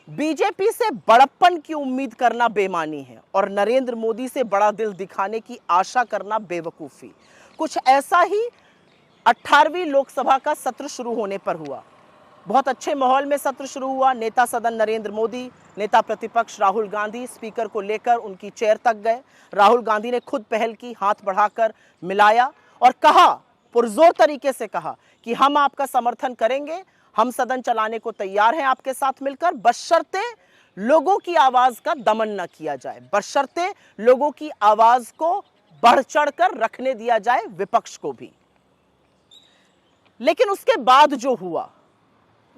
BJP से बड़प्पन की उम्मीद करना बेईमानी है और नरेंद्र मोदी से बड़ा दिल दिखाने की आशा करना बेवकूफ़ी। कुछ ऐसा ही 18वीं लोकसभा का सत्र शुरू होने पर हुआ। बहुत अच्छे माहौल में सत्र शुरू हुआ। नेता सदन नरेंद्र मोदी, नेता प्रतिपक्ष राहुल गांधी स्पीकर को लेकर उनकी चेयर तक गए। राहुल गांधी ने खुद पहल की, हाथ बढ़ाकर मिलाया और कहा, पुरजोर तरीके से कहा कि हम आपका समर्थन करेंगे, हम सदन चलाने को तैयार हैं आपके साथ मिलकर, बशर्ते लोगों की आवाज का दमन न किया जाए, बशर्ते लोगों की आवाज को बढ़ चढ़कर रखने दिया जाए, विपक्ष को भी। लेकिन उसके बाद जो हुआ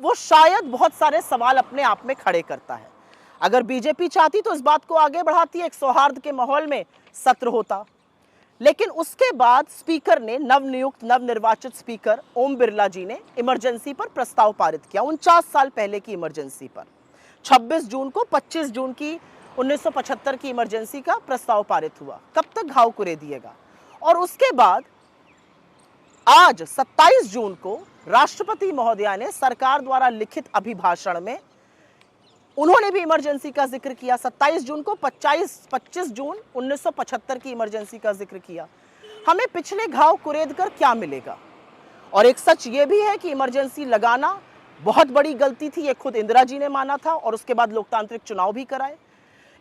वो शायद बहुत सारे सवाल अपने आप में खड़े करता है। अगर बीजेपी चाहती तो इस बात को आगे बढ़ाती, एक सौहार्द के माहौल में सत्र होता। लेकिन उसके बाद स्पीकर ने, नवनियुक्त नवनिर्वाचित स्पीकर ओम बिरला जी ने इमरजेंसी पर प्रस्ताव पारित किया, 49 साल पहले की इमरजेंसी पर। 26 जून को 25 जून की 1975 की इमरजेंसी का प्रस्ताव पारित हुआ। कब तक घाव कुरे दिएगा? और उसके बाद आज 27 जून को राष्ट्रपति महोदया ने सरकार द्वारा लिखित अभिभाषण में उन्होंने भी इमरजेंसी का जिक्र किया। 27 जून को 25 जून 1975 की इमरजेंसी का जिक्र किया। हमें पिछले घाव कुरेद कर क्या मिलेगा? और एक सच ये भी है कि इमरजेंसी लगाना बहुत बड़ी गलती थी, ये खुद इंदिरा जी ने माना था और उसके बाद लोकतांत्रिक चुनाव भी कराए।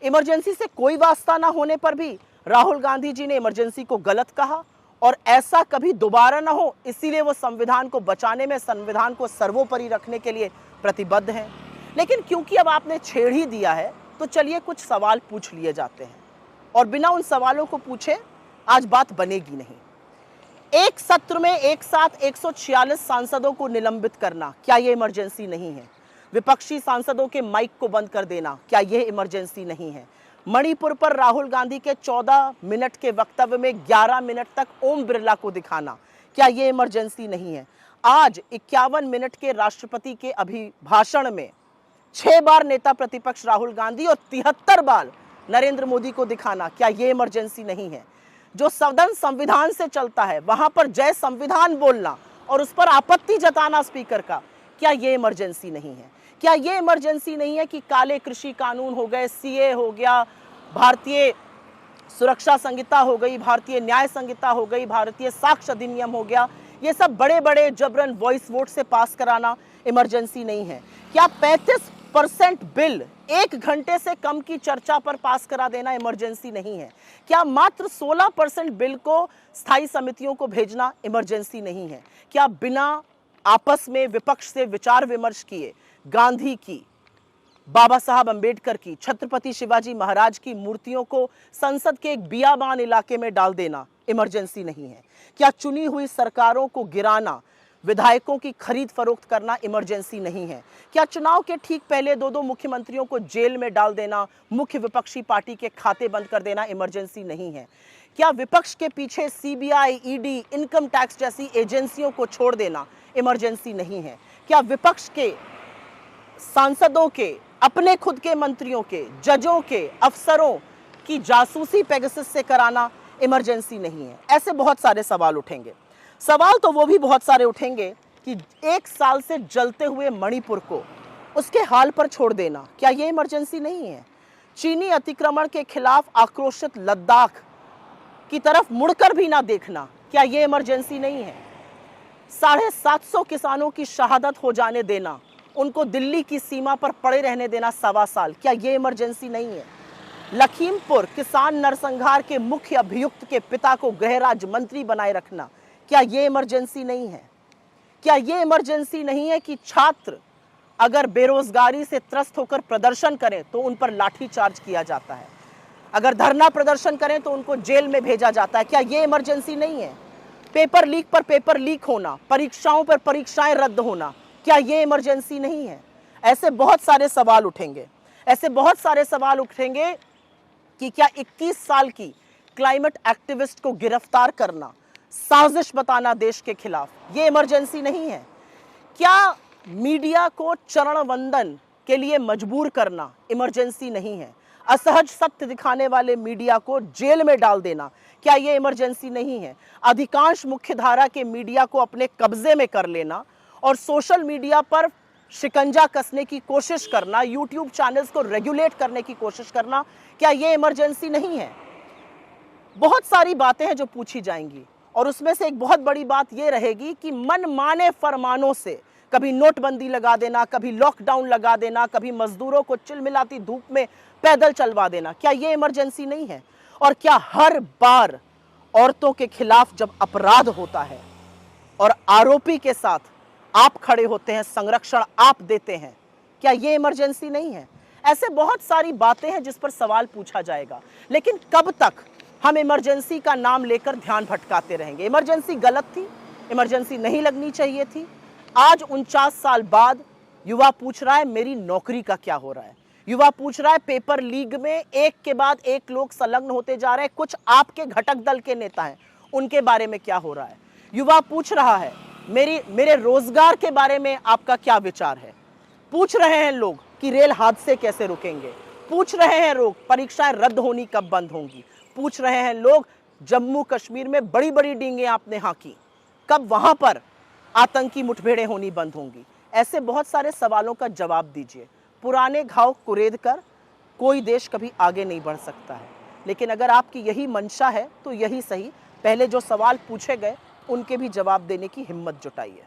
इमरजेंसी से कोई वास्ता ना होने पर भी राहुल गांधी जी ने इमरजेंसी को गलत कहा और ऐसा कभी दोबारा ना हो, इसीलिए वो संविधान को बचाने में, संविधान को सर्वोपरि रखने के लिए प्रतिबद्ध हैं। लेकिन क्योंकि अब आपने छेड़ ही दिया है तो चलिए कुछ सवाल पूछ लिए जाते हैं और बिना उन सवालों को पूछे आज बात बनेगी नहीं। एक सत्र में एक साथ 146 सांसदों को निलंबित करना, क्या यह इमरजेंसी नहीं है? विपक्षी सांसदों के माइक को बंद कर देना, क्या यह इमरजेंसी नहीं है? मणिपुर पर राहुल गांधी के 14 मिनट के वक्तव्य में 11 मिनट तक ओम बिरला को दिखाना, क्या यह इमरजेंसी नहीं है? आज 51 मिनट के राष्ट्रपति के अभिभाषण में 6 बार नेता प्रतिपक्ष राहुल गांधी और 73 बार नरेंद्र मोदी को दिखाना, क्या यह इमरजेंसी नहीं है? जो सदन संविधान से चलता है वहां पर जय संविधान बोलना और उस पर आपत्ति जताना स्पीकर का, क्या यह इमरजेंसी नहीं है? क्या यह इमरजेंसी नहीं है कि काले कृषि कानून हो गए, सीए हो गया, भारतीय सुरक्षा संहिता हो गई, भारतीय न्याय संहिता हो गई, भारतीय साक्ष्य अधिनियम हो गया, ये सब बड़े बड़े जबरन वॉइस वोट से पास कराना इमरजेंसी नहीं है? क्या 35% बिल 1 घंटे से कम की चर्चा पर पास करा देना इमरजेंसी नहीं है? क्या मात्र 16% बिल को स्थायी समितियों को भेजना इमरजेंसी नहीं है? क्या बिना आपस में विपक्ष से विचार विमर्श किए गांधी की, बाबा साहब अंबेडकर की, छत्रपति शिवाजी महाराज की मूर्तियों को संसद के एक बियाबान इलाके में डाल देना इमरजेंसी नहीं है? क्या चुनी हुई सरकारों को गिराना, विधायकों की खरीद फरोख्त करना इमरजेंसी नहीं है? क्या चुनाव के ठीक पहले 2 मुख्यमंत्रियों को जेल में डाल देना, मुख्य विपक्षी पार्टी के खाते बंद कर देना इमरजेंसी नहीं है? क्या विपक्ष के पीछे सीबीआई, ईडी, इनकम टैक्स जैसी एजेंसियों को छोड़ देना इमरजेंसी नहीं है? क्या विपक्ष के सांसदों के, अपने खुद के मंत्रियों के, जजों के, अफसरों की जासूसी पेगासस से कराना इमरजेंसी नहीं है? ऐसे बहुत सारे सवाल उठेंगे। सवाल तो वो भी बहुत सारे उठेंगे कि 1 साल से जलते हुए मणिपुर को उसके हाल पर छोड़ देना, क्या ये इमरजेंसी नहीं है? चीनी अतिक्रमण के खिलाफ आक्रोशित लद्दाख की तरफ मुड़कर भी ना देखना, क्या ये इमरजेंसी नहीं है? 750 किसानों की शहादत हो जाने देना, उनको दिल्ली की सीमा पर पड़े रहने देना 1.25 साल, क्या ये इमरजेंसी नहीं है? लखीमपुर किसान नरसंहार के मुख्य अभियुक्त के पिता को गृह राज्य मंत्री बनाए रखना, क्या ये इमरजेंसी नहीं है? क्या ये इमरजेंसी नहीं है कि छात्र अगर बेरोजगारी से त्रस्त होकर प्रदर्शन करें तो उन पर लाठीचार्ज किया जाता है, अगर धरना प्रदर्शन करें तो उनको जेल में भेजा जाता है? क्या ये इमरजेंसी नहीं है? पेपर लीक पर पेपर लीक होना, परीक्षाओं पर परीक्षाएं रद्द होना, क्या ये इमरजेंसी नहीं है? ऐसे बहुत सारे सवाल उठेंगे। ऐसे बहुत सारे सवाल उठेंगे कि क्या 21 साल की क्लाइमेट एक्टिविस्ट को गिरफ्तार करना, साजिश बताना देश के खिलाफ, ये इमरजेंसी नहीं है? क्या मीडिया को चरण वंदन के लिए मजबूर करना इमरजेंसी नहीं है? असहज सत्य दिखाने वाले मीडिया को जेल में डाल देना, क्या ये इमरजेंसी नहीं है? अधिकांश मुख्य धारा के मीडिया को अपने कब्जे में कर लेना और सोशल मीडिया पर शिकंजा कसने की कोशिश करना, यूट्यूब चैनल्स को रेगुलेट करने की कोशिश करना, क्या ये इमरजेंसी नहीं है? बहुत सारी बातें हैं जो पूछी जाएंगी और उसमें से एक बहुत बड़ी बात यह रहेगी कि मनमाने फरमानों से कभी नोटबंदी लगा देना, कभी लॉकडाउन लगा देना, कभी मजदूरों को चिलमिलाती धूप में पैदल चलवा देना, क्या यह इमरजेंसी नहीं है? और क्या हर बार औरतों के खिलाफ जब अपराध होता है और आरोपी के साथ आप खड़े होते हैं, संरक्षण आप देते हैं, क्या यह इमरजेंसी नहीं है? ऐसे बहुत सारी बातें हैं जिस पर सवाल पूछा जाएगा, लेकिन कब तक हम इमरजेंसी का नाम लेकर ध्यान भटकाते रहेंगे? इमरजेंसी गलत थी, इमरजेंसी नहीं लगनी चाहिए थी। आज 49 साल बाद युवा पूछ रहा है मेरी नौकरी का क्या हो रहा है। युवा पूछ रहा है पेपर लीक में एक के बाद एक लोग संलग्न होते जा रहे हैं, कुछ आपके घटक दल के नेता हैं, उनके बारे में क्या हो रहा है। युवा पूछ रहा है मेरे रोजगार के बारे में आपका क्या विचार है। पूछ रहे हैं लोग कि रेल हादसे कैसे रुकेंगे। पूछ रहे हैं लोग परीक्षाएं रद्द होनी कब बंद होंगी। पूछ रहे हैं लोग जम्मू कश्मीर में बड़ी बड़ी डींगे आपने हांकी, कब वहां पर आतंकी मुठभेड़ें होनी बंद होंगी। ऐसे बहुत सारे सवालों का जवाब दीजिए। पुराने घाव कुरेद कर कोई देश कभी आगे नहीं बढ़ सकता है, लेकिन अगर आपकी यही मंशा है तो यही सही, पहले जो सवाल पूछे गए उनके भी जवाब देने की हिम्मत जुटाइए।